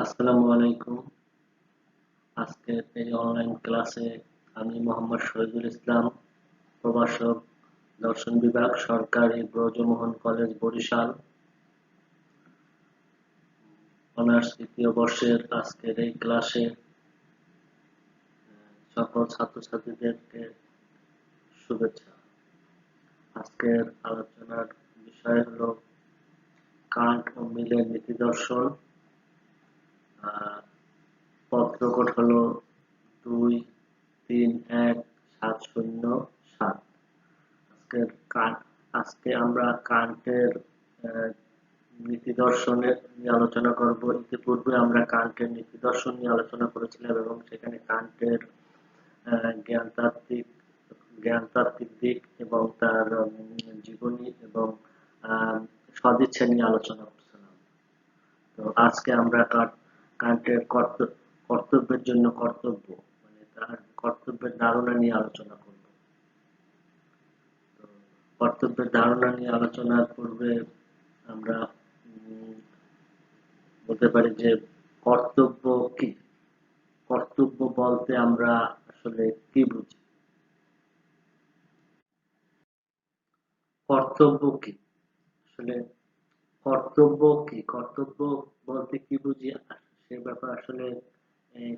আসসালামু আলাইকুম। আজকের এই অনলাইন ক্লাসে আমি মোহাম্মদ শহীদুল ইসলাম, প্রভাষক, দর্শন বিভাগ, সরকারি ব্রজমোহন কলেজ, বরিশাল, অনার্স তৃতীয় বর্ষের আজকের এই ক্লাসে সকল ছাত্রছাত্রীদেরকে শুভেচ্ছা। আজকের আলোচনার বিষয় হলো কান্ট ও মিলের নীতি দর্শন। পত্র কোড হলো 231707। আজকে আমরা কান্টের নীতি দর্শনের নিয়ে আলোচনা করব। ইতিপূর্বে আমরা কান্টের নীতি দর্শন নিয়ে আলোচনা করেছিলাম এবং সেখানে কান্টের জ্ঞানতাত্ত্বিক জ্ঞানতাত্ত্বিক দিক এবং তার জীবনী এবং সদিচ্ছা নিয়ে আলোচনা করছিলাম। তো আজকে আমরা কান্টের কর্তব্যের জন্য কর্তব্য, মানে তার কর্তব্যের ধারণা নিয়ে আলোচনা করব। তো কর্তব্যের ধারণা নিয়ে আলোচনার পূর্বে আমরা বলতে পারি যে কর্তব্য কি। কর্তব্য বলতে আমরা আসলে কি বুঝি? কর্তব্য কি আসলে কর্তব্য কি কর্তব্য বলতে কি বুঝি সে ব্যাপারে আসলে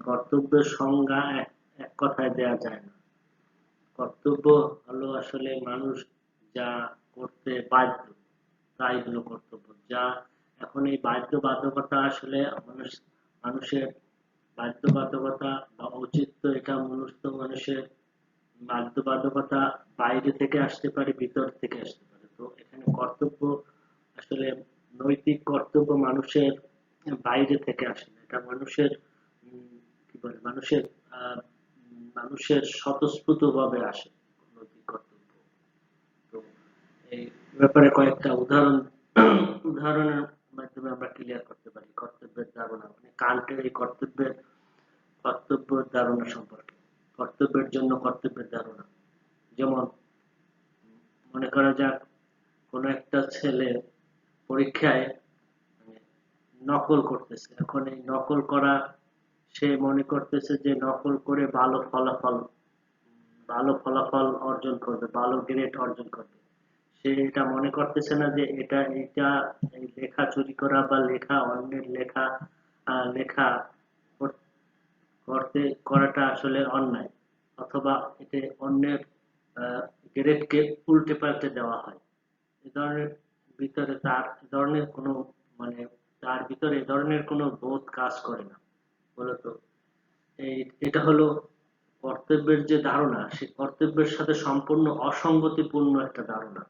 কর্তব্যের সংজ্ঞা এক কথায় দেয়া যায় না। কর্তব্য হলো আসলে মানুষ যা করতে বাধ্য, তাই হলো কর্তব্য। যা এখন এই বাধ্যবাধকতা আসলে মানুষের বাধ্যবাধকতা বা ঔচিত্য, এটা মূলত মানুষের বাধ্যবাধকতা বাইরে থেকে আসতে পারে, ভিতর থেকে আসতে পারে। তো এখানে কর্তব্য আসলে নৈতিক কর্তব্য মানুষের বাইরে থেকে আসে না। এটা মানুষের কি বলে মানুষের স্বতঃস্ফূর্ত ভাবে আসে নৈতিক কর্তব্য। তো এই ব্যাপারে কয়েকটা উদাহরণের মাধ্যমে আমরা ক্লিয়ার করতে পারি কর্তব্যের ধারণা, মানে কান্টের এই কর্তব্যের ধারণা সম্পর্কে। কর্তব্যের জন্য কর্তব্যের ধারণা, যেমন মনে করা যাক কোনো একটা ছেলে পরীক্ষায় মানে নকল করতেছে। এখন এই নকল করা, সে মনে করতেছে যে নকল করে ভালো ফলাফল অর্জন করবে, ভালো গ্রেড অর্জন করবে। সে এটা মনে করতেছে না যে এটা এই লেখা চুরি করা বা অন্যের লেখা করতে করাটা আসলে অন্যায়, অথবা এতে অন্যের গ্রেডকে উল্টে পাল্টে দেওয়া হয়। এ ধরনের ভিতরে তার এ ধরনের কোনো মানে তার ভিতরে এ ধরনের কোনো বোধ কাজ করে না মূলত। এই এটা হলো কর্তব্যের যে ধারণা, সে কর্তব্যের সাথে সম্পূর্ণ অসঙ্গতিপূর্ণ একটা ধারণা।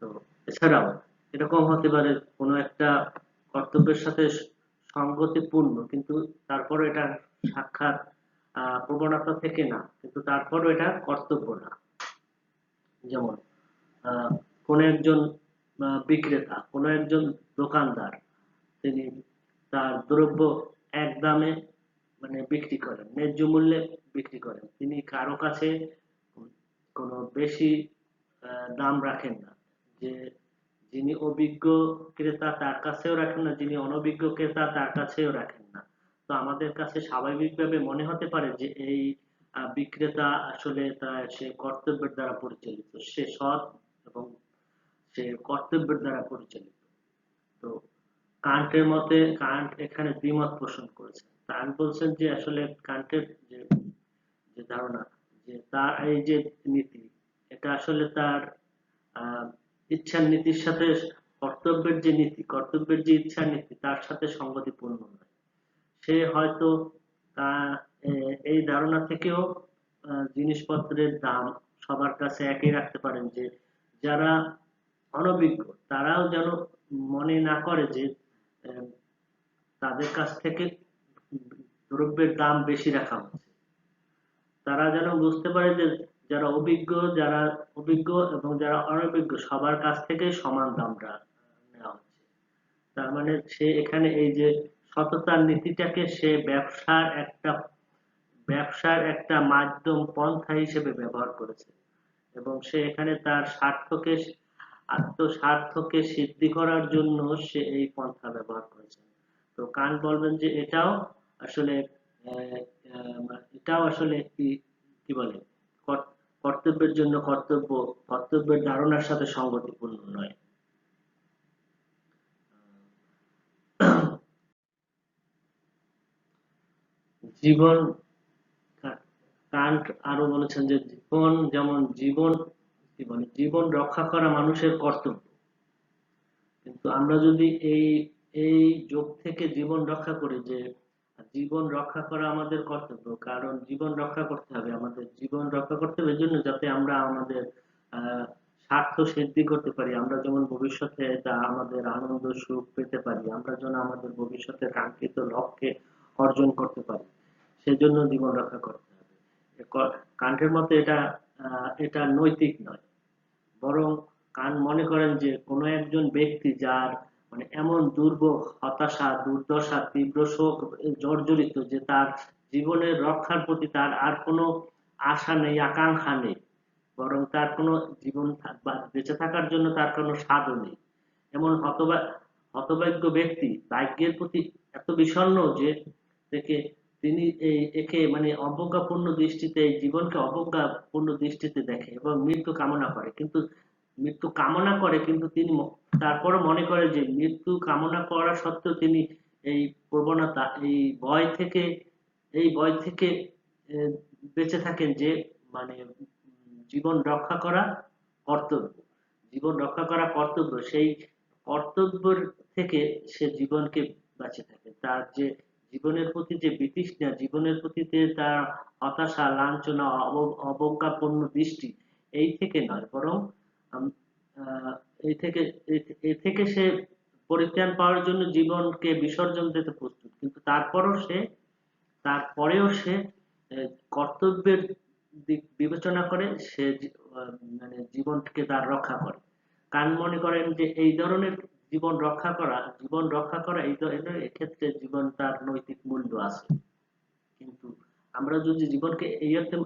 তো এছাড়াও এরকম হতে পারে কোনো একটা কর্তব্যের সাথে সঙ্গতিপূর্ণ, কিন্তু তারপরে এটা সাক্ষাৎ প্রবণতা থেকে না, কিন্তু তারপরও এটা কর্তব্য না। যেমন আহ, কোনো একজন বিক্রেতা, কোনো একজন দোকানদার, তিনি তার দ্রব্য এক দামে মানে বিক্রি করেন, ন্যায্য মূল্যে বিক্রি করেন। তিনি কারো কাছে কোনো বেশি দাম রাখেন না। যে যিনি অভিজ্ঞ ক্রেতা তার কাছেও রাখেন না, যিনি অনভিজ্ঞ ক্রেতা তার কাছেও রাখেন না। তো আমাদের কাছে স্বাভাবিকভাবে মনে হতে পারে যে এই বিক্রেতা আসলে সে কর্তব্যের দ্বারা পরিচালিত, সে সৎ এবং সে কর্তব্যের দ্বারা পরিচালিত। তো কান্টের মতে, কান্ট এখানে দ্বিমত পোষণ করেছেন। কান্ট বলছেন যে আসলে কান্টের যে যে ধারণা, যে তার এই যে নীতি, এটা আসলে তার আহ, ইচ্ছার নীতির সাথে, কর্তব্যের যে ইচ্ছার নীতি তার সাথে সঙ্গতিপূর্ণ নয়। সে হয়তো এই ধারণা থেকেও জিনিসপত্রের দাম সবার কাছে একই রাখতে পারেন, যে যারা অনভিজ্ঞ তারাও যেন মনে না করে যে আহ, তাদের কাছ থেকে দ্রব্যের দাম বেশি রাখা হচ্ছে। তারা যেন বুঝতে পারে যে যারা অভিজ্ঞ এবং যারা অনভিজ্ঞ সবার কাছ থেকে সমান দামটা নেওয়া হচ্ছে। তার মানে সে এখানে এই যে সততার নীতিটাকে সে ব্যবসার একটা মাধ্যম পন্থা হিসেবে ব্যবহার করেছে, এবং সে এখানে তার আত্মস্বার্থকে সিদ্ধি করার জন্য সে এই পন্থা ব্যবহার করেছে। তো কান্ট বলবেন যে আসলে এটাও আসলে কি কি বলে কর্তব্যের জন্য কর্তব্যের ধারণার সাথে সঙ্গতিপূর্ণ নয়। জীবন কান্ট আরো বলেছেন যে জীবন রক্ষা করা মানুষের কর্তব্য। কিন্তু আমরা যদি এই যোগ থেকে জীবন রক্ষা করি যে জীবন রক্ষা করা আমাদের কর্তব্য, কারণ জীবন রক্ষা করতে হবে, আমাদের জীবন রক্ষা করতে হবে এজন্য যাতে আমরা আমাদের আহ স্বার্থ সিদ্ধি করতে পারি, আমরা যেমন ভবিষ্যতে আমাদের আনন্দ সুখ পেতে পারি, আমরা যেন আমাদের ভবিষ্যতে কাঙ্ক্ষিত লক্ষ্যে অর্জন করতে পারি, সেজন্য জীবন রক্ষা করতে হবে। কান্টের মতে এটা নৈতিক নয়, বরং মনে করেন যে কোনো একজন ব্যক্তি যার এমন দুর্ভোগ, হতাশা, দুর্দশা, তীব্র শোক জর্জরিত যে তার জীবনের রক্ষার প্রতি তার আর কোনো আশা নেই, আকাঙ্ক্ষা নেই, বরং তার কোনো বা বেঁচে থাকার জন্য তার কোনো স্বাদও নেই, এমন হতভাগ্য ব্যক্তি ভাগ্যের প্রতি এত বিষণ্ণ যে দেখে তিনি একে অবজ্ঞাপূর্ণ দৃষ্টিতে, এই জীবনকে অবজ্ঞাপূর্ণ দৃষ্টিতে দেখে এবং মৃত্যু কামনা করে, কিন্তু তিনি তারপরও মনে করে যে মৃত্যু কামনা করা সত্ত্বেও তিনি এই প্রবণতা, এই ভয় থেকে আহ, বেঁচে থাকেন যে জীবন রক্ষা করা কর্তব্য, সেই কর্তব্যের থেকে সে জীবনকে বাঁচে থাকে। তার যে জীবনের প্রতি যে বিতৃষ্ণা, জীবনের প্রতি যে তার হতাশা, লাঞ্ছনা, অবজ্ঞাপূর্ণ দৃষ্টি, এই থেকে নয়, বরং আম, আহ, এই থেকে এই থেকে সে পরিত্রাণ পাওয়ার জন্য জীবনকে বিসর্জন দিতে প্রস্তুত, কিন্তু তারপরেও সে কর্তব্যের দিক বিবেচনা করে সে জীবনকে তার রক্ষা করে। মনে করেন যে এই ধরনের জীবন রক্ষা করা এই ধরনের এক্ষেত্রে জীবন তার নৈতিক মূল্য আছে। কিন্তু আমরা যদি জীবনকে এই অর্থে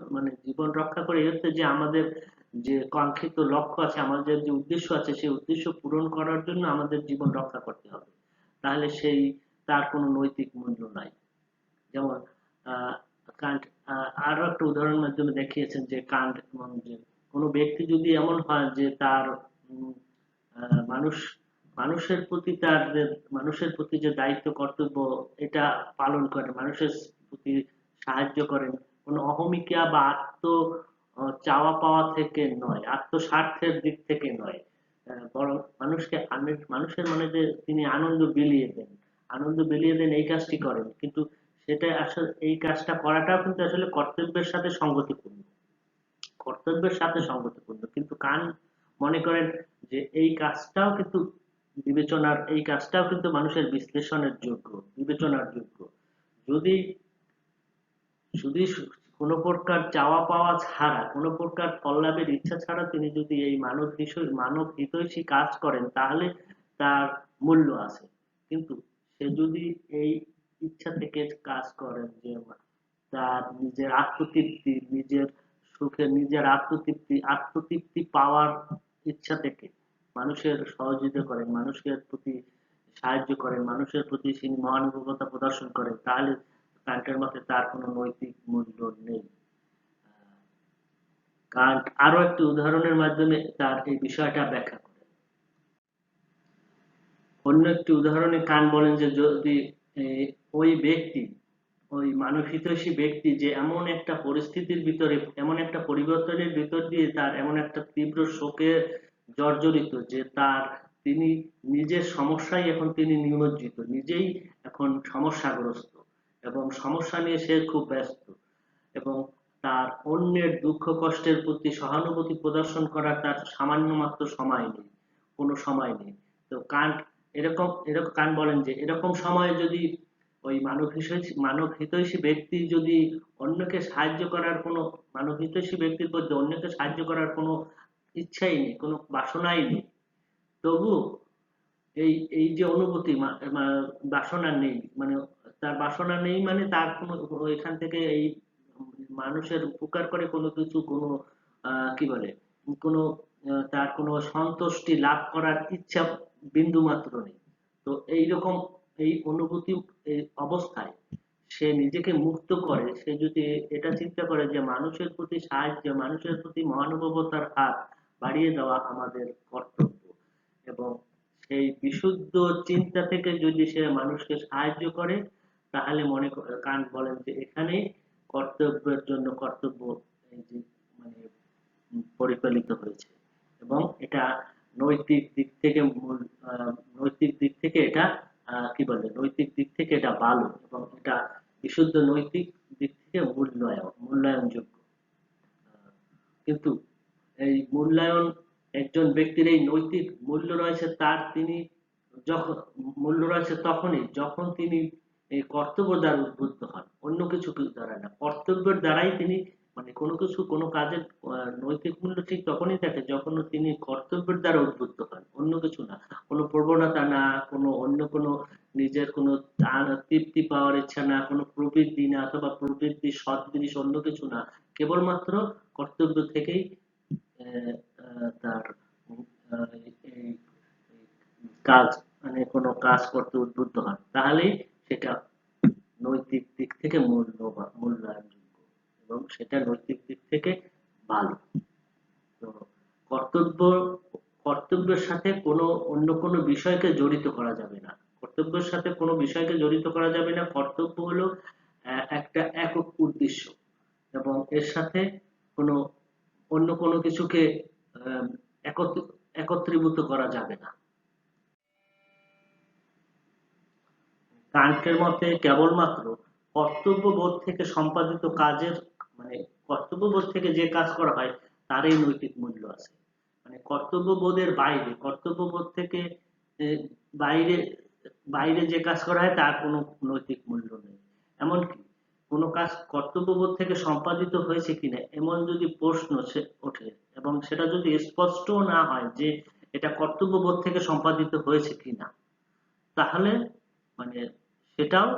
জীবন রক্ষা করে এই অর্থে যে আমাদের যে কাঙ্ক্ষিত লক্ষ্য আছে, আমাদের যে উদ্দেশ্য আছে, সেই উদ্দেশ্য পূরণ করার জন্য আমাদের জীবন রক্ষা করতে হবে, তাহলে তার কোনো নৈতিক মূল্য নাই। যেমন আহ, কান্ট আরো একটা উদাহরণের মাধ্যমে দেখিয়েছেন যে যে কোনো ব্যক্তি যদি এমন হয় যে তার উম, আহ, মানুষ মানুষের প্রতি যে দায়িত্ব কর্তব্য এটা পালন করে, মানুষের প্রতি সাহায্য করেন, কোনো অহমিকা বা চাওয়া পাওয়া থেকে নয়, আত্মস্বার্থের দিক থেকে নয়, বরং মানুষের মনে যে তিনি আনন্দ বিলিয়ে দেন এই কাজটি করেন, কিন্তু সেটা আসলে এই কাজটা করাটাও কিন্তু আসলে কর্তব্যের সাথে সঙ্গতিপূর্ণ, কিন্তু মনে করেন যে এই কাজটাও কিন্তু মানুষের বিবেচনার যোগ্য। যদি যদি কোনো প্রকার চাওয়া পাওয়া ছাড়া, কোনো প্রকার ফল লাভের ইচ্ছা ছাড়া তিনি যদি এই মানব হিতৈষী কাজ করেন, তাহলে তার মূল্য আছে। কিন্তু সে যদি এই ইচ্ছা থেকে কাজ করেন যে তার নিজের আত্মতৃপ্তি, নিজের সুখে নিজের আত্মতৃপ্তি পাওয়ার ইচ্ছা থেকে মানুষের সহযোগিতা করেন, মানুষের প্রতি সাহায্য করেন, মানুষের প্রতি তিনি মহানুভবতা প্রদর্শন করেন, তাহলে কান্টের মতে তার কোনো নৈতিক মূল্য নেই। কান্ট আরো একটি উদাহরণের মাধ্যমে তার এই বিষয়টা ব্যাখ্যা করেন। অন্য একটি উদাহরণে বলেন যে যদি ওই ব্যক্তি, ওই মানবহিতৈষী ব্যক্তি যে এমন একটা পরিস্থিতির ভিতরে, এমন একটা পরিবর্তনের ভিতর দিয়ে তার এমন একটা তীব্র শোকে জর্জরিত যে তিনি নিজের সমস্যায় এখন তিনি নিমজ্জিত, নিজেই এখন সমস্যাগ্রস্ত এবং সমস্যা নিয়ে সে খুব ব্যস্ত, এবং তার অন্যের দুঃখ কষ্টের প্রতি সহানুভূতি প্রদর্শন করার তার সামান্য মাত্র সময় নেই, কোনো সময় নেই। তো এরকম বলেন যে এরকম সময়ে যদি ওই মানব হিতৈষী ব্যক্তি যদি অন্যকে সাহায্য করার কোনো মানব হিতৈষী ব্যক্তির মধ্যে অন্যকে সাহায্য করার কোনো ইচ্ছাই নেই, কোনো বাসনাই নেই, তবু এই এই যে অনুভূতি বাসনা নেই, তার বাসনা নেই, তার কোনো এখান থেকে এই মানুষের উপকার করে কোনো কিছু, কোনো কি বলে, কোনো তার কোনো সন্তুষ্টি লাভ করার ইচ্ছা বিন্দু মাত্র নেই। তো এইরকম এই অনুভূতি এই অবস্থায় সে নিজেকে মুক্ত করে, সে যদি এটা চিন্তা করে যে মানুষের প্রতি সাহায্য, মানুষের প্রতি মহানুভবতার হাত বাড়িয়ে দেওয়া আমাদের কর্তব্য, এবং সেই বিশুদ্ধ চিন্তা থেকে যদি সে মানুষকে সাহায্য করে, তাহলে কান্ট বলেন যে এখানেই কর্তব্যের জন্য কর্তব্য এই যে মানে পরিচালিত হয়েছে, এবং এটা নৈতিক দিক থেকে নৈতিক দিক থেকে এটা কি বলে, নৈতিক দিক থেকে এটা ভালো, এবং এটা বিশুদ্ধ নৈতিক দিক থেকে মূল্যায়নযোগ্য। কিন্তু এই মূল্যায়ন, একজন ব্যক্তির এই নৈতিক মূল্য রয়েছে তার, তিনি যখন মূল্য রয়েছে তখনই যখন তিনি এই কর্তব্য দ্বারা উদ্বুদ্ধ হন, অন্য কিছু দ্বারা না। কর্তব্যের দ্বারাই তিনি মানে কোনো কিছু কোনো কাজের নৈতিক মূল্য ঠিক তখনই থাকে যখন তিনি কর্তব্যের দ্বারা উদ্বুদ্ধ হন, অন্য কিছু না। কোনো প্রবণতা না, কোনো অন্য কোনো নিজের কোনো তৃপ্তি পাওয়ার ইচ্ছা না, কোনো প্রবৃত্তি না, অথবা প্রবৃত্তি সৎ জিনিস অন্য কিছু না, কেবলমাত্র কর্তব্য থেকেই তার এই কাজ মানে কোনো কাজ করতে উদ্বুদ্ধ হন, তাহলেই সেটা নৈতিক দিক থেকে মূল্যায়নযোগ্য, এবং সেটা নৈতিক দিক থেকে ভালো। তো কর্তব্য, কর্তব্যের সাথে কোনো অন্য কোনো বিষয়কে জড়িত করা যাবে না। কর্তব্যের সাথে কোনো বিষয়কে জড়িত করা যাবে না। কর্তব্য হলো একটা একক উদ্দেশ্য, এবং এর সাথে কোনো অন্য কোনো কিছুকে আহ, একত্রীভূত করা যাবে না। কান্টের মতে কেবলমাত্র কর্তব্যবোধ থেকে সম্পাদিত কাজের মানে কর্তব্যবোধ থেকে যে কাজ করা হয় তারই নৈতিক মূল্য আছে। মানে কর্তব্যবোধের বাইরে, কর্তব্যবোধ থেকে আহ, বাইরে বাইরে যে কাজ করা হয় তার কোনো নৈতিক মূল্য নেই। এমনকি কোনো কাজ কর্তব্যবোধ থেকে সম্পাদিত হয়েছে কিনা এমন যদি প্রশ্ন ওঠে, এবং সেটা যদি স্পষ্ট না হয় যে এটা কর্তব্যবোধ থেকে সম্পাদিত হয়েছে কিনা, তাহলে মানে সেটাও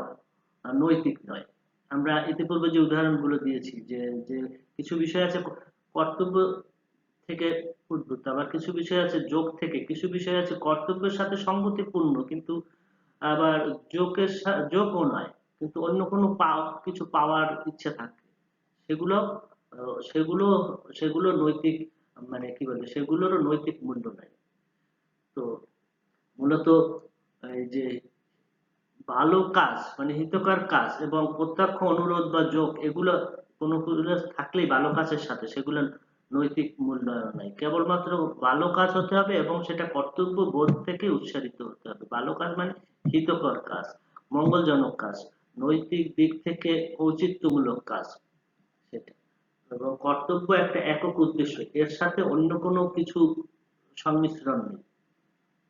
নৈতিক নয়। আমরা ইতিপূর্বে যে উদাহরণগুলো দিয়েছি যে যে কিছু বিষয় আছে কর্তব্য থেকে উদ্ভূত, আবার কিছু বিষয় আছে যোগ থেকে, কিছু বিষয় আছে কর্তব্যের সাথে সঙ্গতিপূর্ণ কিন্তু আবার যোগও নয়, কিন্তু অন্য কোনো কিছু পাওয়ার ইচ্ছে থাকে, সেগুলো সেগুলো সেগুলো নৈতিক মানে কি বলে, সেগুলোরও নৈতিক মূল্য নাই। তো মূলত এই যে ভালো কাজ মানে হিতকর কাজ এবং প্রত্যক্ষ অনুরোধ বা যোগ, এগুলো কোনো কোনো থাকলেই ভালো কাজের সাথে সেগুলো নৈতিক মূল্যায়ন নাই। কেবলমাত্র ভালো কাজ হতে হবে এবং সেটা কর্তব্য বোধ থেকে উৎসারিত হতে হবে। ভালো কাজ মানে হিতকর কাজ, মঙ্গলজনক কাজ, নৈতিক দিক থেকে ঔচিত্যমূলক কাজ সেটা। এবং কর্তব্য একটা একক উদ্দেশ্য, এর সাথে অন্য কোনো কিছু সংমিশ্রণ নেই।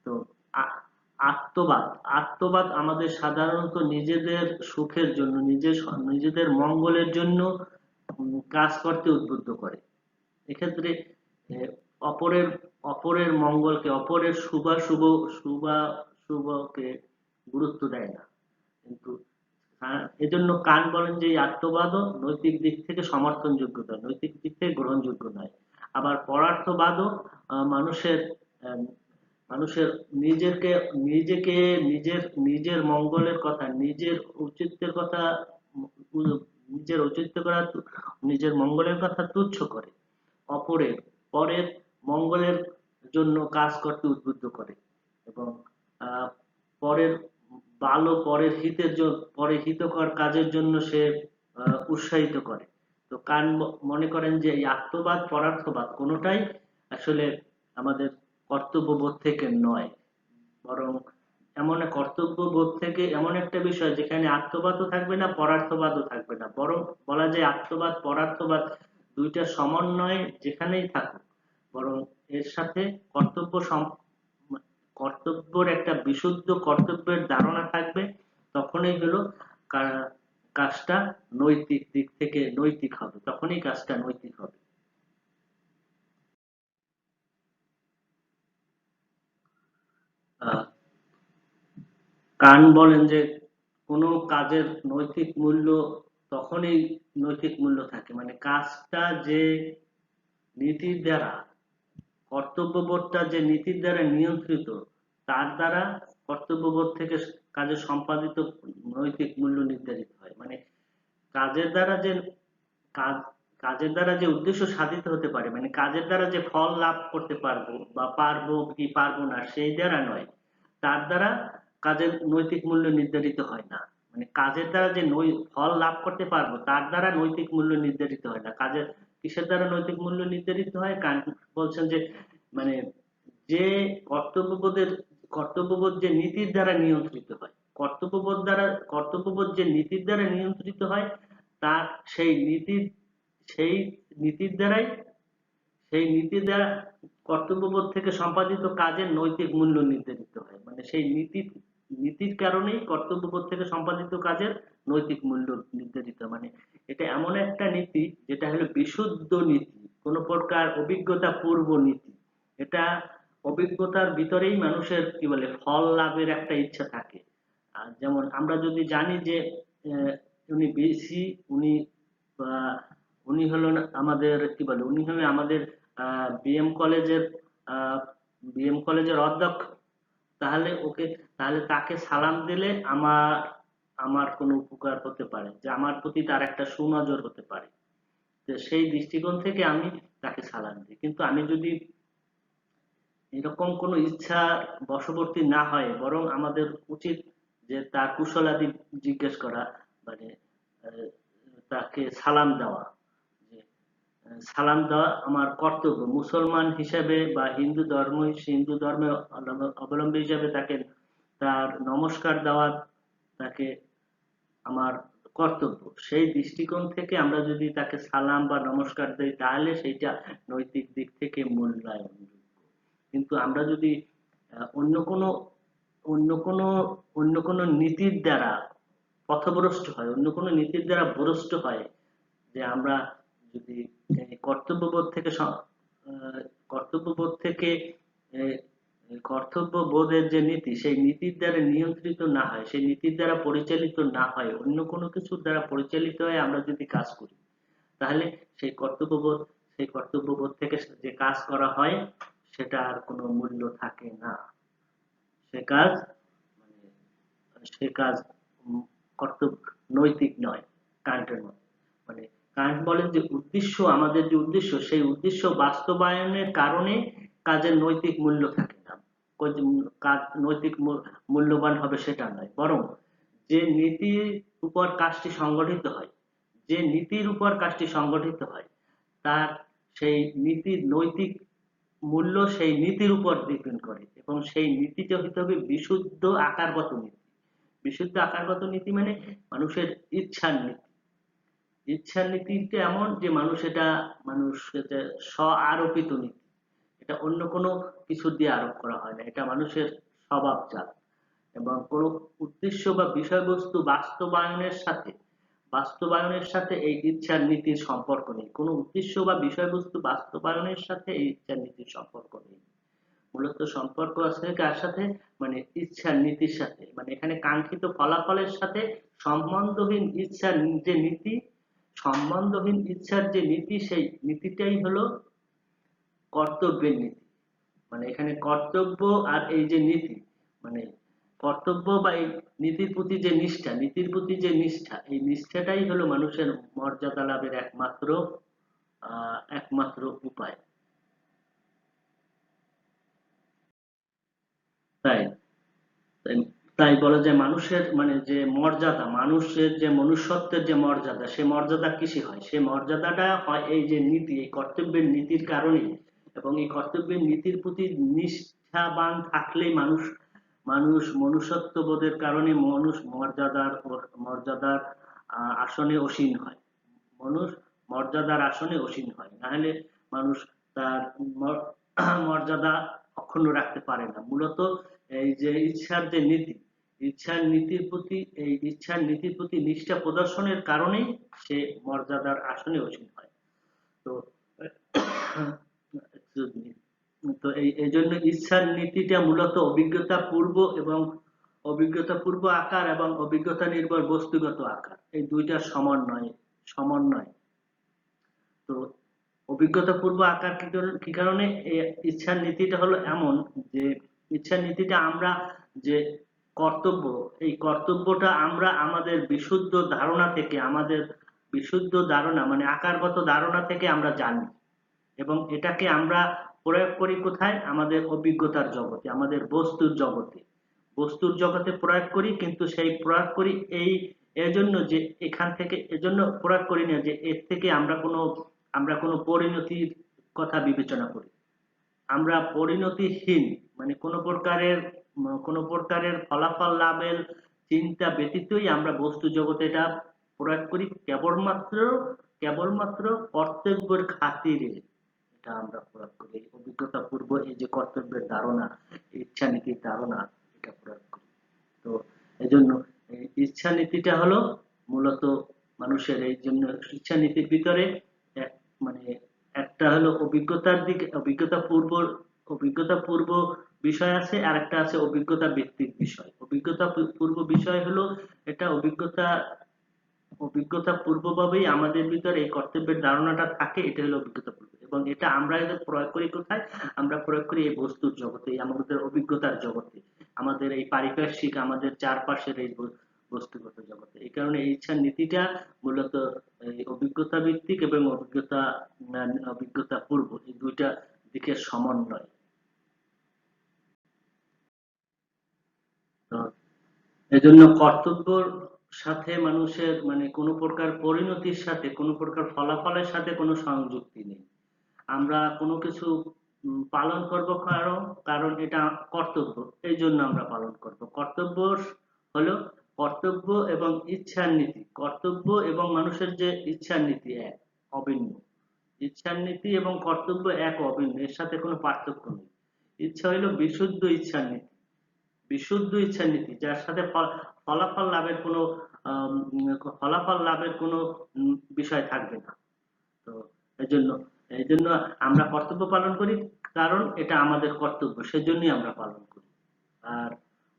তো আত্মবাদ, আত্মবাদ আমাদের সাধারণত নিজেদের সুখের জন্য, নিজেদের মঙ্গলের জন্য কাজ করতে উদ্বুদ্ধ করে। এক্ষেত্রে আহ, অপরের অপরের মঙ্গলকে, অপরের শুভকে গুরুত্ব দেয় না। কিন্তু এজন্য কান্ট বলেন যে এই আত্মবাদও নৈতিক দিক থেকে সমর্থনযোগ্যতা, নৈতিক দিক থেকে গ্রহণযোগ্য নয়। আবার পরার্থবাদও মানুষের আহ, মানুষের নিজেকে নিজেকে নিজের নিজের মঙ্গলের কথা, নিজের ঔচিত্যের কথা, নিজের ঔচিত্য করা, নিজের মঙ্গলের কথা তুচ্ছ করে অপরের পরের মঙ্গলের জন্য কাজ করতে উদ্বুদ্ধ করে, এবং আহ, পরের ভালো, পরের পরের হিতকর কাজের জন্য সে উৎসাহিত করে। তো মনে করেন যে এই আত্মবাদ পরার্থবাদ কোনোটাই আসলে আমাদের কর্তব্যবোধ থেকে নয়, বরং এমন এক কর্তব্যবোধ থেকে এমন একটা বিষয় যেখানে আত্মবাদও থাকবে না, পরার্থবাদও থাকবে না, বরং বলা যায় আত্মবাদ পরার্থবাদ দুইটার সমন্বয়ে যেখানেই থাকুক, বরং এর সাথে কর্তব্যের একটা বিশুদ্ধ কর্তব্যের ধারণা থাকবে, তখনই হলো কাজটা নৈতিক দিক থেকে নৈতিক হবে, তখনই কাজটা নৈতিক হবে। আহ কান বলেন যে কোনো কাজের নৈতিক মূল্য তখনই নৈতিক মূল্য থাকে মানে কাজটা যে নীতির দ্বারা, কর্তব্যবোধটা যে নীতির দ্বারা নিয়ন্ত্রিত, তার দ্বারা কর্তব্যবোধ থেকে কাজের সম্পাদিত নৈতিক মূল্য নির্ধারিত হয়। মানে কাজের দ্বারা যে কাজ কাজের দ্বারা যে উদ্দেশ্য সাধিত হতে পারে, মানে কাজের দ্বারা যে ফল লাভ করতে পারবো বা পারবো কি পারবো না সেই দ্বারা নয়, তার দ্বারা কাজের নৈতিক মূল্য নির্ধারিত হয় না। মানে কাজের দ্বারা যে ফল লাভ করতে পারবো তার দ্বারা নৈতিক মূল্য নির্ধারিত হয় না। কাজের কিসের দ্বারা নৈতিক মূল্য নির্ধারিত হয়? কান্ট বলছেন যে মানে যে কর্তব্যবোধের কর্তব্যবোধ যে নীতির দ্বারা নিয়ন্ত্রিত হয়, কর্তব্যবোধ যে নীতির দ্বারা নিয়ন্ত্রিত হয়, তার সেই নীতির সেই নীতির দ্বারাই সেই নীতি দ্বারা কর্তব্যবোধ থেকে সম্পাদিত কাজের নৈতিক মূল্য নির্ধারিত হয়। মানে সেই নীতির কারণেই কর্তব্যবোধ থেকে সম্পাদিত কাজের নৈতিক মূল্য নির্ধারিত হয়। মানে এটা এমন একটা নীতি যেটা হলো বিশুদ্ধ নীতি, কোনো প্রকার অভিজ্ঞতা পূর্ব নীতি। এটা অভিজ্ঞতার ভিতরেই মানুষের কি বলে ফল লাভের একটা ইচ্ছা থাকে। আর যেমন আমরা যদি জানি যে আহ, উনি বিসি, উনি আহ, উনি হলেন আমাদের কি বলে উনি হলেন আমাদের বিএম কলেজের অধ্যক্ষ, তাহলে তাহলে তাকে সালাম দিলে আমার আমার কোনো উপকার হতে পারে, যে আমার প্রতি তার একটা সুনজর হতে পারে। তো সেই দৃষ্টিকোণ থেকে আমি তাকে সালাম দিই। কিন্তু আমি যদি এরকম কোনো ইচ্ছা বশবর্তী না হয়, বরং আমাদের উচিত যে তার কুশলাদি জিজ্ঞেস করা, মানে আহ, তাকে সালাম দেওয়া। যে সালাম দেওয়া আমার কর্তব্য মুসলমান হিসেবে বা হিন্দু ধর্মের অবলম্বী হিসেবে তাকে তার নমস্কার দেওয়া তাকে আমার কর্তব্য। সেই দৃষ্টিকোণ থেকে আমরা যদি তাকে সালাম বা নমস্কার দেই তাহলে সেইটা নৈতিক দিক থেকে মূল্যায়নযোগ্য। কিন্তু আমরা যদি অন্য কোনো অন্য কোনো অন্য কোনো নীতির দ্বারা পথভ্রষ্ট হয়, অন্য কোনো নীতির দ্বারা ভ্রষ্ট হয়, যে আমরা যদি এই কর্তব্যবোধ থেকে আহ, কর্তব্যবোধের যে নীতি সেই নীতির দ্বারা নিয়ন্ত্রিত না হয়, সেই নীতির দ্বারা পরিচালিত না হয়, অন্য কোনো কিছুর দ্বারা পরিচালিত হয়ে আমরা যদি কাজ করি, তাহলে সেই কর্তব্যবোধ থেকে যে কাজ করা হয় সেটা আর কোনো মূল্য থাকে না। সে কাজ মানে সে কাজ কর্তব্য নৈতিক নয় কান্টের মতে। মানে কান্ট বলেন যে আমাদের যে উদ্দেশ্য সেই উদ্দেশ্য বাস্তবায়নের কারণে কাজের নৈতিক মূল্য থাকে না। কাজ নৈতিক মূল্যবান হবে সেটা নয়, বরং যে নীতির উপর কাজটি সংগঠিত হয়, যে নীতির উপর কাজটি সংগঠিত হয় তার সেই নীতির নৈতিক মূল্য সেই নীতির উপর ডিপেন্ড করে, এবং সেই নীতিটা হতে হবে বিশুদ্ধ আকারগত নীতি। বিশুদ্ধ আকারগত নীতি মানে মানুষের ইচ্ছার নীতি। ইচ্ছার নীতিটা এমন যে মানুষ এটা স্ব আরোপিত নীতি। এটা অন্য কোনো কিছু দিয়ে আরোপ করা হয় না, এটা মানুষের স্বভাবজাত। এবং কোনো উদ্দেশ্য বা বিষয়বস্তু বাস্তবায়নের সাথে এই ইচ্ছার নীতির সম্পর্ক নেই। কোনো উদ্দেশ্য বা বিষয়বস্তু বাস্তবায়নের সাথে এই ইচ্ছার নীতির সম্পর্ক নেই। মূলত সম্পর্ক আছে কার সাথে? মানে ইচ্ছার নীতির সাথে। মানে এখানে কাঙ্ক্ষিত ফলাফলের সাথে সম্বন্ধহীন ইচ্ছার যে নীতি, সম্বন্ধহীন ইচ্ছার যে নীতি, সেই নীতিটাই হলো কর্তব্যের নীতি। মানে এখানে কর্তব্য আর এই যে নীতি, মানে কর্তব্য বা এই নীতির প্রতি যে নিষ্ঠা, এই নিষ্ঠাটাই হলো মানুষের মর্যাদা লাভের একমাত্র উপায়। তাই তাই তাই বলা যায় মানুষের মানে যে মর্যাদা, মানুষের যে মনুষ্যত্বের যে মর্যাদা, সে মর্যাদা কিসে হয়? সে মর্যাদাটা হয় এই যে নীতি, এই কর্তব্যের নীতির কারণেই। এবং এই কর্তব্যের নীতির প্রতি নিষ্ঠাবান থাকলেই মানুষ মানুষ মনুষ্যত্ব বোধের কারণে মানুষ মর্যাদার আসনে অসীন হয়। মানুষ মর্যাদার আসনে অসীন হয়, না হলে মানুষ তার মর্যাদা অক্ষুণ্ণ রাখতে পারে না। মূলত এই যে ইচ্ছার নীতির প্রতি নিষ্ঠা প্রদর্শনের কারণেই সে মর্যাদার আসনে অসীন হয়। তো excuse me, তো এই জন্য ইচ্ছার নীতিটা মূলত অভিজ্ঞতা পূর্ব আকার এবং অভিজ্ঞতা নির্ভর বস্তুগত আকার, এই দুইটার সমন্বয়। তো অভিজ্ঞতা পূর্ব আকার কি কারণে? ইচ্ছার নীতিটা হলো এমন যে ইচ্ছার নীতিটা আমরা যে কর্তব্য, এই কর্তব্যটা আমরা আমাদের বিশুদ্ধ ধারণা থেকে, আমাদের বিশুদ্ধ ধারণা মানে আকারগত ধারণা থেকে আমরা জানি, এবং এটাকে আমরা প্রয়োগ করি কোথায়? আমাদের অভিজ্ঞতার জগতে, আমাদের বস্তুর জগতে। বস্তুর জগতে প্রয়োগ করি, কিন্তু সেই প্রয়োগ করি এই এজন্য যে এখান থেকে, এজন্য প্রয়োগ করি না যে এর থেকে আমরা কোনো পরিণতির কথা বিবেচনা করি। আমরা পরিণতিহীন, মানে কোনো প্রকারের ফলাফল লাভের চিন্তা ব্যতীতই আমরা বস্তু জগতে এটা প্রয়োগ করি, কেবলমাত্র কর্তব্যের খাতিরে এটা আমরা প্রয়োগ করি। অভিজ্ঞতা পূর্ব এই যে কর্তব্যের ধারণা, ইচ্ছা নীতির ধারণা, এটা প্রয়োগ করি। তো এজন্য এই ইচ্ছা নীতিটা হলো মূলত মানুষের, এই জন্য ইচ্ছা নীতির ভিতরে এক মানে একটা হলো অভিজ্ঞতার দিকে, অভিজ্ঞতা পূর্ব বিষয় আছে, আর একটা আছে অভিজ্ঞতা ভিত্তিক বিষয়। অভিজ্ঞতা পূর্ব বিষয় হলো এটা অভিজ্ঞতা পূর্বভাবেই আমাদের ভিতরে এই কর্তব্যের ধারণাটা থাকে, এটা হলো অভিজ্ঞতা পূর্ব, এবং এটা আমরা এদের প্রয়োগ করি কোথায়? আমরা প্রয়োগ করি এই বস্তুর জগতে, আমাদের অভিজ্ঞতার জগতে, আমাদের এই পারিপার্শ্বিক, আমাদের চারপাশের এই বস্তুগত জগতে। এই কারণে এই ইচ্ছার নীতিটা মূলত এই অভিজ্ঞতা ভিত্তিক এবং অভিজ্ঞতা পূর্ব, এই দুইটা দিকের সমন্বয়। তো এজন্য কর্তব্যর সাথে মানুষের মানে কোনো প্রকার পরিণতির সাথে, কোনো প্রকার ফলাফলের সাথে কোনো সংযুক্তি নেই। আমরা কোনো কিছু পালন করব, কারণ কারণ এটা কর্তব্য, এই জন্য আমরা পালন করব। হলো কর্তব্য এবং ইচ্ছার নীতি, কর্তব্য এবং মানুষের যে ইচ্ছার নীতি এক, অভিন্ন। ইচ্ছার নীতি এবং কর্তব্য এক, অভিন্ন, এর সাথে কোনো পার্থক্য নেই। ইচ্ছা হইল বিশুদ্ধ ইচ্ছার নীতি, বিশুদ্ধ ইচ্ছার নীতি, যার সাথে ফলাফল লাভের কোনো ফলাফল লাভের কোনো বিষয় থাকবে না। তো এজন্য এই জন্য আমরা কর্তব্য পালন করি, কারণ এটা আমাদের কর্তব্য, সেজন্যই আমরা পালন করি। আর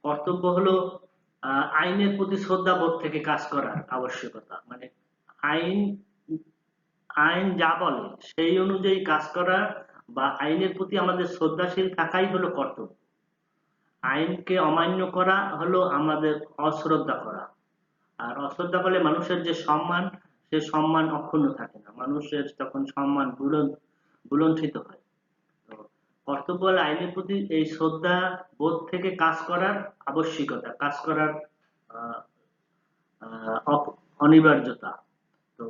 কর্তব্য হলো আইনের প্রতি শ্রদ্ধাবোধ থেকে কাজ করার আবশ্যকতা, মানে আইন আইন যা বলে সেই অনুযায়ী কাজ করা, বা আইনের প্রতি আমাদের শ্রদ্ধাশীল থাকাই হলো কর্তব্য। আইনকে অমান্য করা হলো আমাদের অশ্রদ্ধা করা। আর অশ্রদ্ধা করলে মানুষের যে সম্মান, সে সম্মান অক্ষুণ্ণ থাকে না, মানুষের তখন সম্মান বুলণ্ঠিত হয়। তো কর্তব্য হলো আইনের প্রতি এই শ্রদ্ধা বোধ থেকে কাজ করার আবশ্যিকতা, কাজ করার আহ, অনিবার্যতা। তো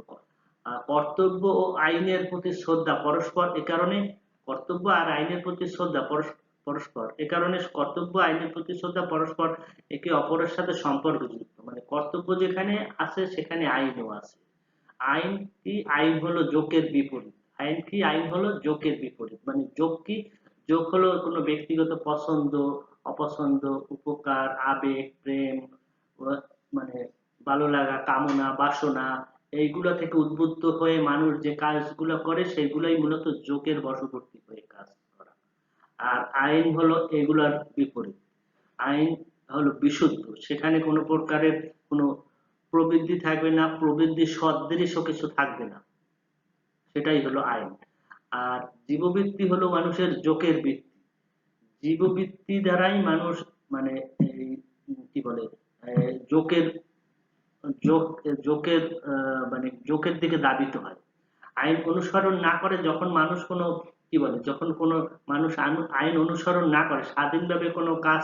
কর্তব্য ও আইনের প্রতি শ্রদ্ধা পরস্পর, এ কারণে কর্তব্য আর আইনের প্রতি শ্রদ্ধা পরস্পর, এ কারণে কর্তব্য আইনের প্রতি শ্রদ্ধা পরস্পর একে অপরের সাথে সম্পর্কযুক্ত। মানে কর্তব্য যেখানে আছে সেখানে আইনও আছে। আইন কি? আইন হলো যোগের বিপরীত। আইন কি? আইন হলো যোগের বিপরীত। মানে যোগ কি? যোগ হলো কোনো ব্যক্তিগত পছন্দ, অপছন্দ, উপকার, আবেগ, প্রেম, মানে ভালো লাগা, কামনা, বাসনা, এইগুলা থেকে উদ্বুদ্ধ হয়ে মানুষ যে কাজগুলো করে সেগুলাই মূলত যোগের বশবর্তী হয়ে কাজ করা। আর আইন হলো এগুলার বিপরীত। আইন হলো বিশুদ্ধ, সেখানে কোনো প্রকারের কোনো প্রবৃদ্ধি থাকবে না, প্রবৃদ্ধি সদৃশ কিছু থাকবে না, সেটাই হলো আইন। আর জীববৃত্তি হলো মানুষের যোগের বৃত্তি। জীববৃত্তি দ্বারাই মানুষ মানে এই কি বলে যোগের যোগ যোগের মানে যোগের দিকে ধাবিত হয়। আইন অনুসরণ না করে যখন মানুষ কোনো কি বলে, যখন কোনো মানুষ আইন অনুসরণ না করে, স্বাধীনভাবে কোনো কাজ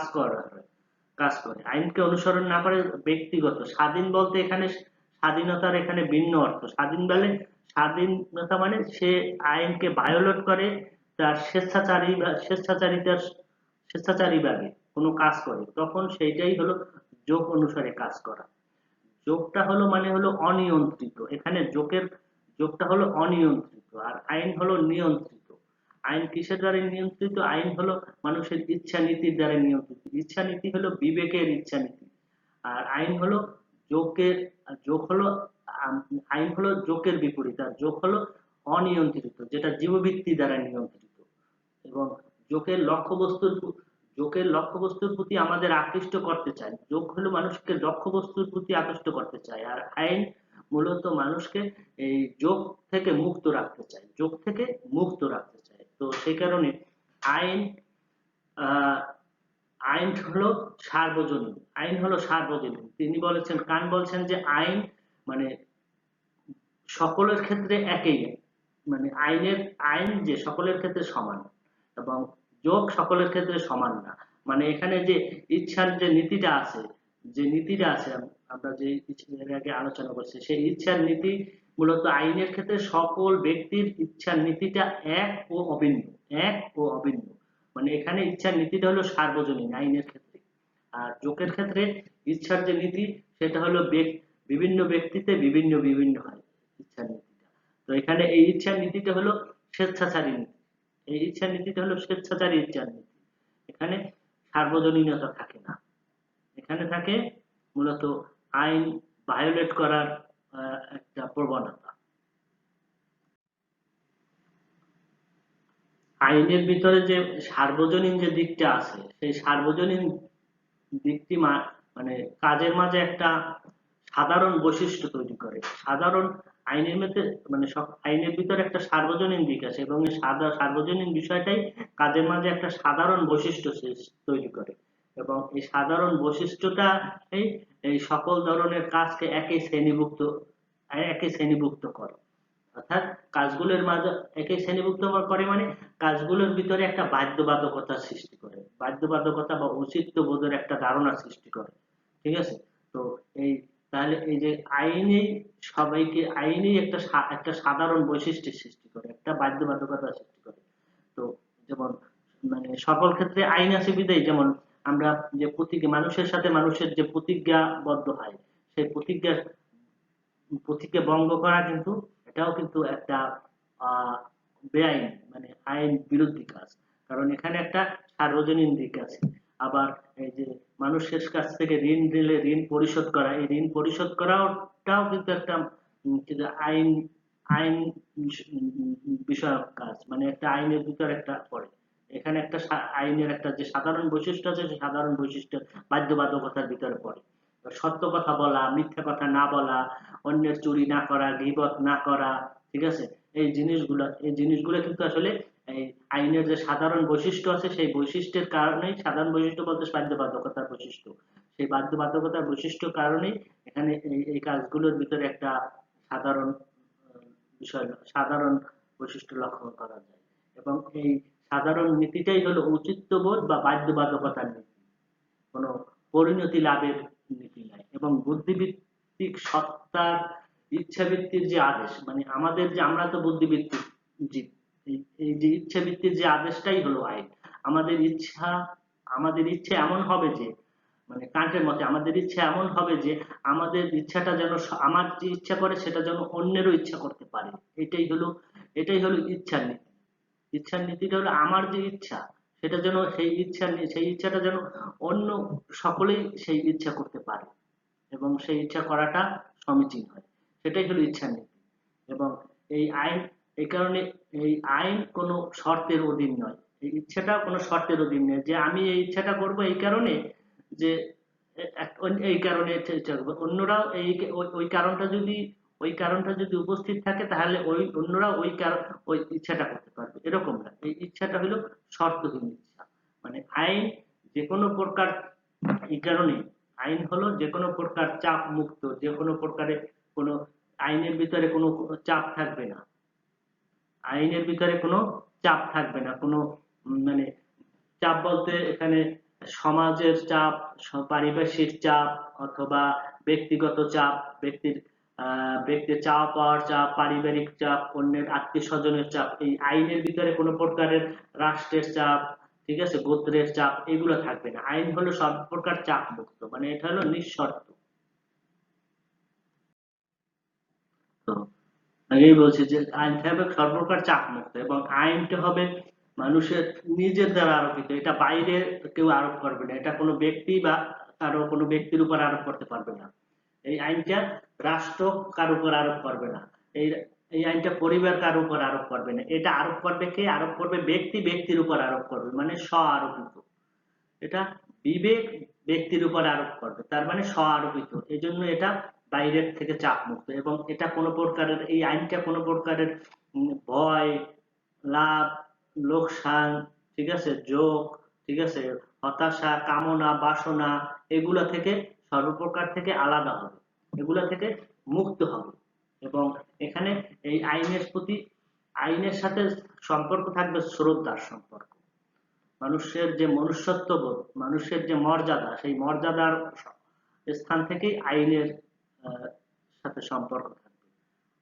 করে, আইনকে অনুসরণ না করে, ব্যক্তিগত স্বাধীন বলতে এখানে স্বাধীনতার এখানে ভিন্ন অর্থ। স্বাধীনতা মানে সে আইনকে ভায়োলেট করে, তার স্বেচ্ছাচারীভাবে কোনো কাজ করে, তখন সেইটাই হলো যোগ অনুসারে কাজ করা। যোগটা হলো মানে হলো অনিয়ন্ত্রিত, এখানে যোগটা হলো অনিয়ন্ত্রিত, আর আইন হলো নিয়ন্ত্রিত। আইন কিসের দ্বারা নিয়ন্ত্রিত? আইন হলো মানুষের ইচ্ছা নীতির দ্বারা নিয়ন্ত্রিত। ইচ্ছা নীতি হলো বিবেকের ইচ্ছা নীতি, আর আইন হলো যোগের যোগ হলো আইন হলো যোগের বিপরীত, আর যোগ হলো অনিয়ন্ত্রিত, যেটা জীববৃত্তি দ্বারা নিয়ন্ত্রিত। এবং যোগের লক্ষ্যবস্তুর প্রতি আমাদের আকৃষ্ট করতে চায়। যোগ হলো মানুষকে লক্ষ্যবস্তুর প্রতি আকৃষ্ট করতে চায়, আর আইন মূলত মানুষকে এই যোগ থেকে মুক্ত রাখতে চায়, যোগ থেকে মুক্ত রাখতে চায়। তো সেই কারণে আইন আহ আইন হলো সার্বজনীন, আইন হলো সার্বজনীন। তিনি বলেছেন, কান বলছেন যে আইন মানে সকলের ক্ষেত্রে একই, মানে আইন যে সকলের ক্ষেত্রে সমান, এবং যোগ সকলের ক্ষেত্রে সমান না। মানে এখানে যে ইচ্ছার যে নীতিটা আছে, যে নীতিটা আছে আমরা যে এর আগে আলোচনা করছি, সেই ইচ্ছার নীতি মূলত আইনের ক্ষেত্রে সকল ব্যক্তির ইচ্ছার নীতিটা এক ও অভিন্ন, এক ও অভিন্ন। মানে এখানে ইচ্ছার নীতিটা হলো সার্বজনীন আইনের ক্ষেত্রে। আর যোগের ক্ষেত্রে ইচ্ছার যে নীতি সেটা হলো বিভিন্ন ব্যক্তিতে বিভিন্ন বিভিন্ন হয় ইচ্ছার নীতিটা। তো এখানে এই ইচ্ছার নীতিটা হলো স্বেচ্ছাচারী নীতি, এই ইচ্ছার নীতিটা হলো স্বেচ্ছাচারী ইচ্ছার নীতি। এখানে সার্বজনীনতা থাকে না, এখানে থাকে মূলত আইন ভায়োলেট করার একটা প্রবণতা। আইনের ভিতরে যে সার্বজনীন যে দিকটা আছে, সেই সার্বজনীন দিকটি মানে কাজের মাঝে একটা সাধারণ বৈশিষ্ট্য তৈরি করে। সাধারণ আইনের মধ্যে মানে সব আইনের ভিতরে একটা সার্বজনীন দিক আছে, এবং এই সার্বজনীন বিষয়টাই কাজের মাঝে একটা সাধারণ বৈশিষ্ট্য তৈরি করে, এবং এই সাধারণ বৈশিষ্ট্যটা এই এই সকল ধরনের কাজকে একই শ্রেণীভুক্ত করে। অর্থাৎ কাজগুলোর মাঝে একই শ্রেণীভুক্ত করে, মানে কাজগুলোর ভিতরে একটা বাধ্যবাধকতার সৃষ্টি করে, বাধ্যবাধকতা বা অস্তিত্ব বোধের একটা ধারণা সৃষ্টি করে। ঠিক আছে? তো এই তাহলে এই যে আইনেই সবাইকে, আইনেই একটা সাধারণ বৈশিষ্ট্যের সৃষ্টি করে, একটা বাধ্যবাধকতার সৃষ্টি করে। তো যেমন মানে সকল ক্ষেত্রে আইন আছে বিধায়, যেমন আমরা যে প্রতিজ্ঞা, মানুষের সাথে মানুষের যে প্রতিজ্ঞাবদ্ধ হয়, সেই প্রতিজ্ঞা ভঙ্গ করা কিন্তু এটাও কিন্তু একটা আহ বেআইন, মানে আইন বিরোধী কাজ। কারণ এখানে একটা সার্বজনীন দিক আছে। আবার এই যে মানুষের কাছ থেকে ঋণ দিলে ঋণ পরিশোধ করা, এই ঋণ পরিশোধ করাটাও কিন্তু একটা কিন্তু আইন আইন বিষয়ক কাজ, মানে একটা আইনের ভিতর একটা পড়ে। এখানে একটা আইনের একটা যে সাধারণ বৈশিষ্ট্য আছে, সেই সাধারণ বৈশিষ্ট্য বাধ্যবাধকতার ভিতরে পড়ে। সত্য কথা বলা, মিথ্যা কথা না বলা, অন্যের চুরি না করা, গীবত না করা, ঠিক আছে? এই জিনিসগুলো কিন্তু আসলে এই আইনের যে সাধারণ বৈশিষ্ট্য আছে, সেই বৈশিষ্ট্যের কারণেই, সাধারণ বৈশিষ্ট্য বলতে বাধ্যবাধকতার বৈশিষ্ট্য, সেই বাধ্যবাধকতার বৈশিষ্ট্য কারণেই এখানে এই কাজগুলোর ভিতরে একটা সাধারণ বিষয়, সাধারণ বৈশিষ্ট্য লক্ষ্য করা যায়। এবং এই সাধারণ নীতিটাই হলো ঔচিত্যবোধ বা বাধ্যবাধকতার নীতি, কোনো পরিণতি লাভের নীতি নাই। এবং বুদ্ধিভিত্তিক সত্তার ইচ্ছাবৃত্তির যে আদেশ, মানে আমাদের যে, আমরা তো বুদ্ধিভিত্তিক জীব, এই যে ইচ্ছাবৃত্তির যে আদেশটাই হলো আইন। আমাদের ইচ্ছা, আমাদের ইচ্ছে এমন হবে যে, মানে কান্টের মতে আমাদের ইচ্ছা এমন হবে যে আমাদের ইচ্ছাটা যেন আমার যে ইচ্ছা করে সেটা যেন অন্যেরও ইচ্ছা করতে পারে। এটাই হলো এটাই হলো ইচ্ছার নীতি। ইচ্ছার নীতিটা হলো আমার যে ইচ্ছা, সেটা যেন সেই ইচ্ছাটা যেন অন্য সকলেই সেই ইচ্ছা করতে পারে, এবং সেই ইচ্ছা করাটা সমীচীন হয়। সেটাই হলো ইচ্ছার নীতি। এবং এই আইন, এই কারণে এই আইন কোনো শর্তের অধীন নয়, এই ইচ্ছাটা কোনো শর্তের অধীন নয় যে আমি এই ইচ্ছাটা করব এই কারণে যে এই কারণে ইচ্ছা করবো, অন্যরাও ওই কারণটা যদি উপস্থিত থাকে, তাহলে ওই অন্যরা ওই ইচ্ছাটা করতে পারবে, এরকম না। এই ইচ্ছাটা হলো শর্তহীন ইচ্ছা। মানে আইন যে কোনো প্রকার, এই কারণে আইন হলো যে কোনো প্রকার চাপ মুক্ত, যে কোনো প্রকারে কোনো আইনের ভিতরে কোনো চাপ থাকবে না, আইনের ভিতরে কোনো চাপ থাকবে না, কোনো মানে চাপ বলতে এখানে সমাজের চাপ, পারিপার্শ্বিক চাপ, অথবা ব্যক্তিগত চাপ, ব্যক্তির চাওয়া পাওয়ার চাপ, পারিবারিক চাপ, অন্যের আত্মীয় স্বজনের চাপ, এই আইনের ভিতরে কোনো প্রকারের রাষ্ট্রের চাপ, ঠিক আছে, গোত্রের চাপ, এগুলো থাকবে না। আইন হলো সব প্রকার চাপ মুক্ত, মানে এটা হলো নিঃশর্ত। তো আগেই বলছি যে আইনটা হবে সর্বপ্রকার চাপ মুক্ত, এবং আইনটা হবে মানুষের নিজের দ্বারা আরোপিত, এটা বাইরে কেউ আরোপ করবে না, এটা কোনো ব্যক্তি বা কোনো ব্যক্তির উপর আরোপ করতে পারবে না। এই আইনটা রাষ্ট্র কারো উপর আরোপ করবে না, এই এই আইনটা পরিবার কারো উপর আরোপ করবে না, এটা আরোপ করবে কে? আরোপ করবে ব্যক্তির উপর আরোপ করবে, মানে স্ব আরোপিত। এটা বিবেক ব্যক্তির উপর আরোপ করবে, তার মানে স্ব আরোপিত, এই জন্য এটা বাইরের থেকে চাপ মুক্ত। এবং এটা কোনো প্রকারের, এই আইনটা কোনো প্রকারের ভয়, লাভ, লোকসান, ঠিক আছে, যোগ, ঠিক আছে, হতাশা, কামনা, বাসনা এগুলা থেকে, সর্বপ্রকার থেকে আলাদা হবে, এগুলা থেকে মুক্ত হবে। এবং এখানে এই আইনের প্রতি, আইনের সাথে সম্পর্ক থাকবে শ্রদ্ধার সম্পর্ক। মানুষের যে মনুষ্যত্ববোধ, মানুষের যে মর্যাদা, সেই মর্যাদার স্থান থেকেই আইনের সাথে সম্পর্ক থাকবে।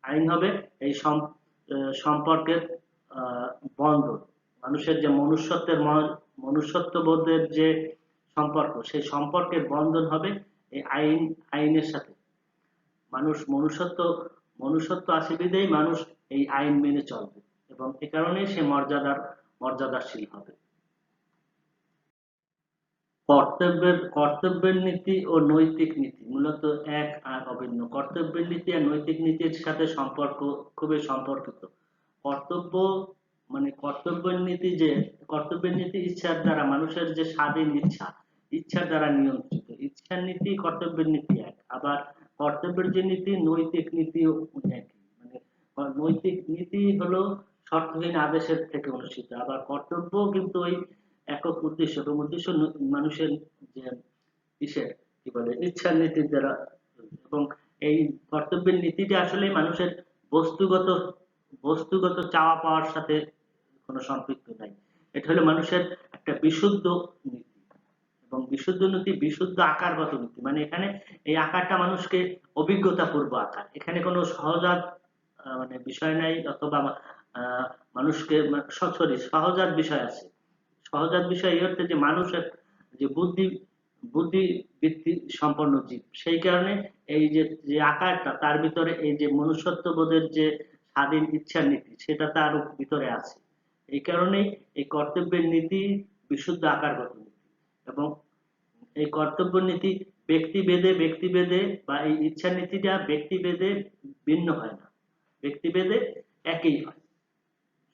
আইন হবে এই সম্পর্কের বন্ধন। মানুষের যে মনুষ্যত্ববোধের যে সম্পর্ক, সেই সম্পর্কের বন্ধন হবে এই আইনের সাথে। মানুষ মনুষ্যত্ব আছে বিধেই মানুষ এই আইন মেনে চলবে, এবং এ কারণে সে মর্যাদাশীল হবে। কর্তব্যের নীতি ও নৈতিক নীতি মূলত এক আর অভিন্ন। কর্তব্যের নীতি আর নৈতিক নীতির সাথে খুবই সম্পর্কিত। কর্তব্য মানে কর্তব্যের নীতি ইচ্ছার দ্বারা, মানুষের যে স্বাধীন ইচ্ছার দ্বারা নিয়ন্ত্রিত। ইচ্ছার নীতি কর্তব্যের নীতি এক, আবার কর্তব্যের যে নীতি নৈতিক নীতিও একই। মানে নৈতিক নীতি হলো শর্তহীন আদেশের থেকে অনুষ্ঠিত, আবার কর্তব্য কিন্তু ওই একক উদ্দেশ্য, এবং উদ্দেশ্য মানুষের যে ইসের কি বলে ইচ্ছার নীতির দ্বারা। এবং এই কর্তব্যের নীতিটা আসলে মানুষের বস্তুগত বস্তুগত চাওয়া পাওয়ার সাথে কোনো সম্পৃক্ত নাই। এটা হলো মানুষের একটা বিশুদ্ধ নীতি, এবং বিশুদ্ধ নীতি বিশুদ্ধ আকারগত নীতি। মানে এখানে এই আকারটা মানুষকে অভিজ্ঞতাপূর্ব আকার, এখানে কোনো সহজাত মানে বিষয় নাই, অথবা মানুষকে সহজাত বিষয় আছে। সহজাত বিষয় এই অর্থে যে মানুষের যে বুদ্ধিবৃত্তি সম্পন্ন জীব, সেই কারণে এই যে যে আকারটা তার ভিতরে, এই যে মনুষ্যত্ববোধের যে স্বাধীন ইচ্ছার নীতি, সেটা তার ভিতরে আছে। এই কারণেই এই কর্তব্যের নীতি বিশুদ্ধ আকারগত নীতি। এবং এই কর্তব্য নীতি ব্যক্তিভেদে বা এই ইচ্ছার নীতিটা ব্যক্তিভেদে ভিন্ন হয় না, ব্যক্তিভেদে একই হয়।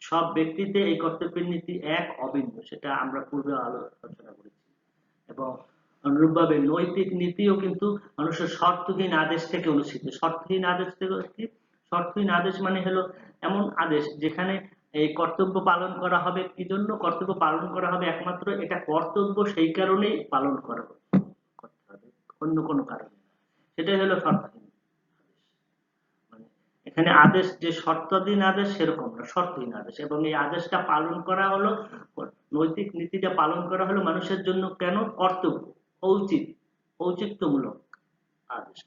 সব ব্যক্তিতে এই কর্তব্যের নীতি এক, অভিন্ন, সেটা আমরা পূর্বে আলোচনা করেছি। এবং অনুরূপভাবে নৈতিক নীতিও কিন্তু মানুষের শর্তহীন আদেশ থেকে অনুষ্ঠিত। শর্তহীন আদেশ থেকে কি? শর্তহীন আদেশ মানে হলো এমন আদেশ যেখানে এই কর্তব্য পালন করা হবে। কি জন্য কর্তব্য পালন করা হবে? একমাত্র এটা কর্তব্য, সেই কারণেই পালন করতে হবে, অন্য কোনো কারণে। সেটাই হলো শর্তহীন আদেশ। মানে এখানে আদেশ যে শর্তাধীন আদেশ সেরকম না, শর্তহীন আদেশ। এবং এই আদেশটা পালন করা হলো, নৈতিক নীতিটা পালন করা হলো মানুষের জন্য কেন? কর্তব্য, ঔচিত্যমূলক আদেশ,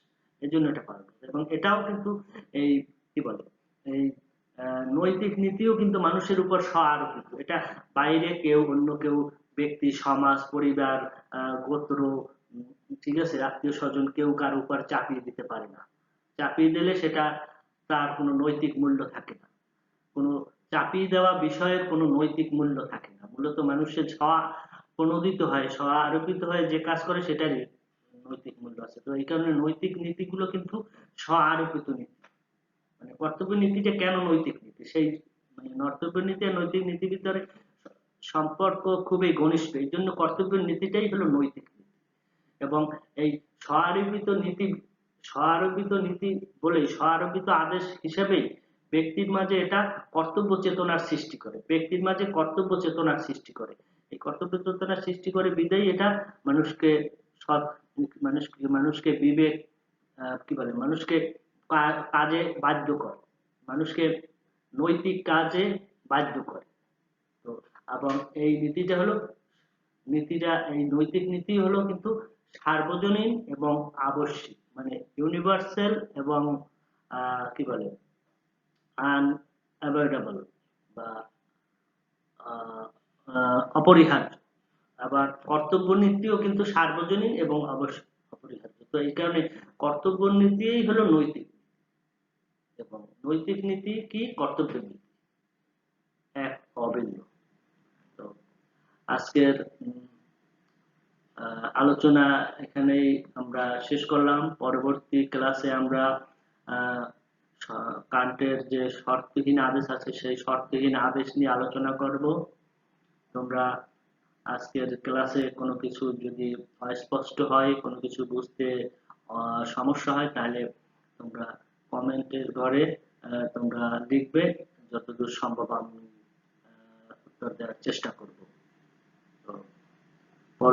এই জন্য এটা পালন করে। এবং এটাও কিন্তু এই কি বলে এই নৈতিক নীতিও কিন্তু মানুষের উপর স্ব-আরোপিত। এটা বাইরে কেউ, অন্য কেউ, ব্যক্তি, সমাজ, পরিবার, গোত্র, ঠিক আছে, আত্মীয় স্বজন, কেউ কারো উপর চাপিয়ে দিতে পারে না। চাপিয়ে দিলে সেটা তার কোনো নৈতিক মূল্য থাকে না। কোনো চাপিয়ে দেওয়া বিষয়ের কোনো নৈতিক মূল্য থাকে না। মূলত মানুষের প্রণোদিত হয়, স্ব-আরোপিত হয় যে কাজ করে, সেটারই নৈতিক মূল্য আছে। তো এই কারণে নৈতিক নীতিগুলো কিন্তু স্ব-আরোপিত নীতি। মানে কর্তব্য নীতিটা কেন নৈতিক নীতি, সেই মানে কর্তব্য নীতি আর নৈতিক নীতির ভিতরে সম্পর্ক খুবই ঘনিষ্ঠ। এই জন্য কর্তব্যের নীতিটাই হলো নৈতিক নীতি। এবং এই স্ব-আরোপিত নীতি বলেই, স্ব-আরোপিত আদেশ হিসেবেই ব্যক্তির মাঝে এটা কর্তব্য চেতনার সৃষ্টি করে, ব্যক্তির মাঝে কর্তব্য চেতনার সৃষ্টি করে। এই কর্তব্য চেতনার সৃষ্টি করে বিদায়ী এটা মানুষকে সৎ, মানুষকে বিবেক, কি বলে, মানুষকে কাজে বাধ্য করে, মানুষকে নৈতিক কাজে বাধ্য করে। তো এবং এই এই নৈতিক নীতি হলো কিন্তু সার্বজনীন এবং আবশ্যিক, মানে ইউনিভার্সাল এবং কি বলে আনঅ্যাভয়েডেবল বা অপরিহার্য। আবার কর্তব্য নীতিও কিন্তু সার্বজনীন এবং অপরিহার্য। তো এই কারণে কর্তব্য নীতিই হলো নৈতিক, এবং নৈতিক নীতি কি? কর্তব্য নীতি, এক, অভিন্ন। তো আজকের আলোচনা এখানেই আমরা শেষ করলাম। পরবর্তী ক্লাসে আমরা কান্টের যে শর্তহীন আদেশ আছে, সেই শর্তহীন আদেশ নিয়ে আলোচনা করব। তোমরা আজকের ক্লাসে কোনো কিছু যদি অস্পষ্ট হয়, কোনো কিছু বুঝতে সমস্যা হয়, তাহলে তোমরা কমেন্টের ঘরে তোমরা লিখবে, যতদূর সম্ভব আমি উত্তর দেওয়ার চেষ্টা করব। তো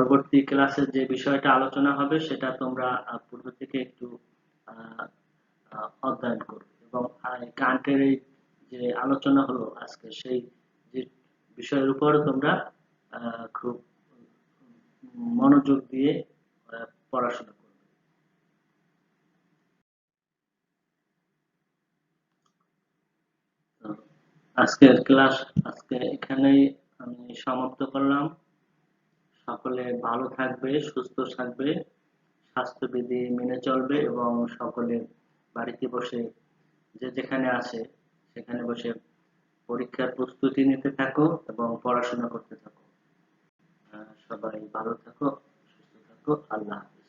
পরবর্তী ক্লাসে যে বিষয়টা আলোচনা হবে সেটা তোমরা পূর্ব থেকে একটু আহ, অধ্যয়ন করবে এবং কান্টের এই যে আলোচনা হলো আজকে সেই যে বিষয়ের উপর তোমরা খুব মনোযোগ দিয়ে পড়াশোনা করবে। তো আজকের ক্লাস আজকে এখানেই আমি সমাপ্ত করলাম। সকলে ভালো থাকবে, সুস্থ থাকবে, স্বাস্থ্যবিধি মেনে চলবে এবং সকলে বাড়িতে বসে যে যেখানে আছে সেখানে বসে পরীক্ষার প্রস্তুতি নিতে থাকো এবং পড়াশোনা করতে থাকো। সবাই ভালো থাকো, সুস্থ থাকো। আল্লাহ হাফেজ।